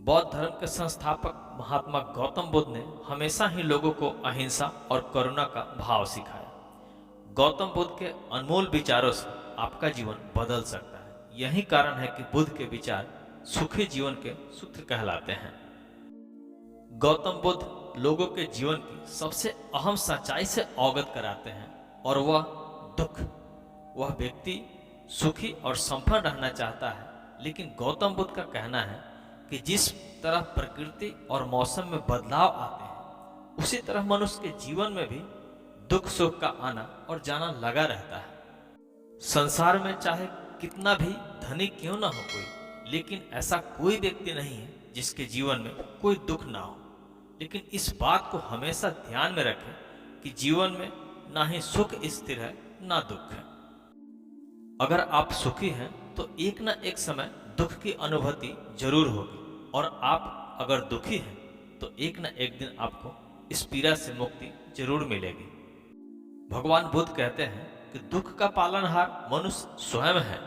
बौद्ध धर्म के संस्थापक महात्मा गौतम बुद्ध ने हमेशा ही लोगों को अहिंसा और करुणा का भाव सिखाया। गौतम बुद्ध के अनमोल विचारों से आपका जीवन बदल सकता है। यही कारण है कि बुद्ध के विचार सुखी जीवन के सूत्र कहलाते हैं। गौतम बुद्ध लोगों के जीवन की सबसे अहम सच्चाई से अवगत कराते हैं और वह दुख। वह व्यक्ति सुखी और संपन्न रहना चाहता है, लेकिन गौतम बुद्ध का कहना है कि जिस तरह प्रकृति और मौसम में बदलाव आते हैं, उसी तरह मनुष्य के जीवन में भी दुख सुख का आना और जाना लगा रहता है। संसार में चाहे कितना भी धनी क्यों ना हो कोई, लेकिन ऐसा कोई व्यक्ति नहीं है जिसके जीवन में कोई दुख ना हो। लेकिन इस बात को हमेशा ध्यान में रखें कि जीवन में ना ही सुख स्थिर है ना दुख है। अगर आप सुखी हैं तो एक ना एक समय दुख की अनुभूति जरूर होगी, और आप अगर दुखी हैं तो एक ना एक दिन आपको इस पीड़ा से मुक्ति जरूर मिलेगी। भगवान बुद्ध कहते हैं कि दुख का पालनहार मनुष्य स्वयं है।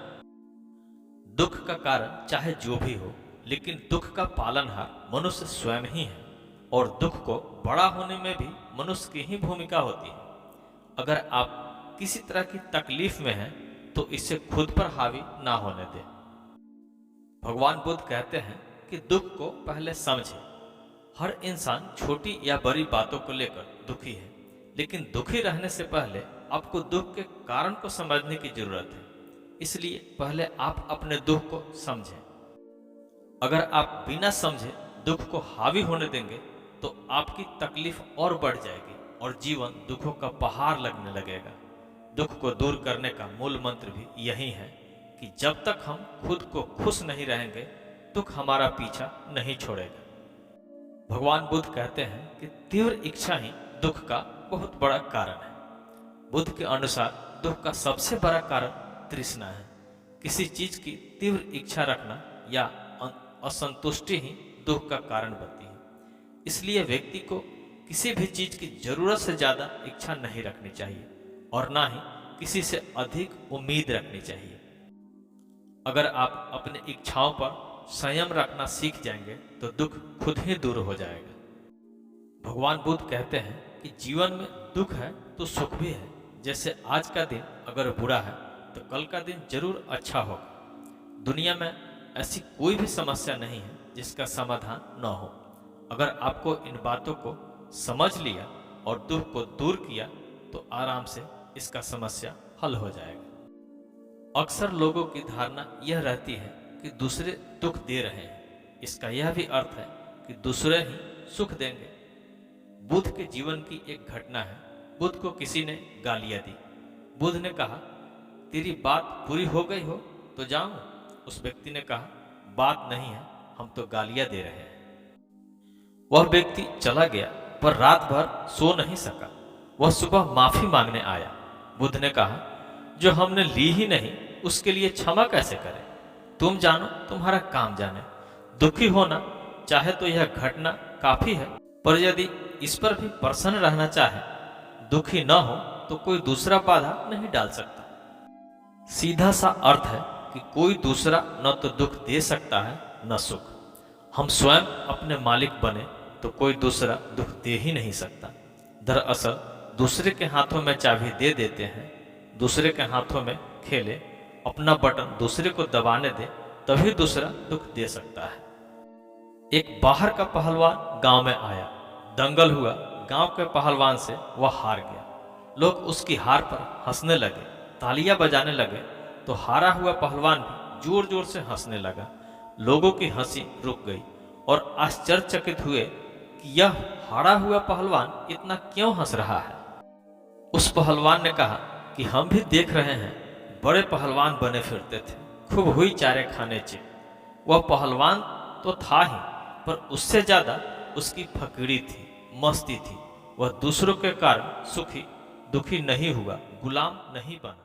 दुख का कारण चाहे जो भी हो, लेकिन दुख का पालनहार मनुष्य स्वयं ही है, और दुख को बड़ा होने में भी मनुष्य की ही भूमिका होती है। अगर आप किसी तरह की तकलीफ में हैं तो इसे खुद पर हावी ना होने दें। भगवान बुद्ध कहते हैं कि दुख को पहले समझें। हर इंसान छोटी या बड़ी बातों को लेकर दुखी है, लेकिन दुखी रहने से पहले आपको दुख के कारण को समझने की जरूरत है। इसलिए पहले आप अपने दुख को समझें। अगर आप बिना समझे दुख को हावी होने देंगे तो आपकी तकलीफ और बढ़ जाएगी और जीवन दुखों का पहाड़ लगने लगेगा। दुख को दूर करने का मूल मंत्र भी यही है कि जब तक हम खुद को खुश नहीं रहेंगे, दुख हमारा पीछा नहीं छोड़ेगा। भगवान बुद्ध कहते हैं कि तीव्र इच्छा ही दुख का बहुत बड़ा कारण है। बुद्ध के अनुसार दुख का सबसे बड़ा कारण तृष्णा है। किसी चीज की तीव्र इच्छा रखना या असंतुष्टि ही दुख का कारण बनती है। इसलिए व्यक्ति को किसी भी चीज की जरूरत से ज्यादा इच्छा नहीं रखनी चाहिए, और ना ही किसी से अधिक उम्मीद रखनी चाहिए। अगर आप अपनी इच्छाओं पर संयम रखना सीख जाएंगे तो दुख खुद ही दूर हो जाएगा। भगवान बुद्ध कहते हैं कि जीवन में दुख है तो सुख भी है। जैसे आज का दिन अगर बुरा है तो कल का दिन जरूर अच्छा होगा। दुनिया में ऐसी कोई भी समस्या नहीं है जिसका समाधान न हो। अगर आपको इन बातों को समझ लिया और दुख को दूर किया तो आराम से इसका समस्या हल हो जाएगा। अक्सर लोगों की धारणा यह रहती है कि दूसरे दुख दे रहे हैं। इसका यह भी अर्थ है कि दूसरे ही सुख देंगे। बुद्ध के जीवन की एक घटना है। बुद्ध को किसी ने गालियां दी। बुद्ध ने कहा, तेरी बात पूरी हो गई हो तो जाऊं। उस व्यक्ति ने कहा, बात नहीं है, हम तो गालियां दे रहे हैं। वह व्यक्ति चला गया, पर रात भर सो नहीं सका। वह सुबह माफी मांगने आया। बुद्ध ने कहा, जो हमने ली ही नहीं उसके लिए क्षमा कैसे करें? तुम जानो, तुम्हारा काम जाने। दुखी होना चाहे तो यह घटना काफी है, पर यदि इस पर भी प्रसन्न रहना चाहे, दुखी न हो तो कोई दूसरा बाधा नहीं डाल सकता। सीधा सा अर्थ है कि कोई दूसरा न तो दुख दे सकता है न सुख। हम स्वयं अपने मालिक बने तो कोई दूसरा दुख दे ही नहीं सकता। दरअसल दूसरे के हाथों में चाबी दे देते हैं, दूसरे के हाथों में खेले, अपना बटन दूसरे को दबाने दे, तभी दूसरा दुख दे सकता है। एक बाहर का पहलवान गांव में आया। दंगल हुआ। गांव के पहलवान से वह हार गया। लोग उसकी हार पर हंसने लगे, तालियां बजाने लगे, तो हारा हुआ पहलवान भी जोर जोर से हंसने लगा। लोगों की हंसी रुक गई और आश्चर्यचकित हुए कि यह हारा हुआ पहलवान इतना क्यों हंस रहा है। उस पहलवान ने कहा कि हम भी देख रहे हैं, बड़े पहलवान बने फिरते थे, खूब हुई चारे खाने चे। वह पहलवान तो था ही, पर उससे ज्यादा उसकी फकीरी थी, मस्ती थी। वह दूसरों के कारण सुखी दुखी नहीं हुआ, गुलाम नहीं बना।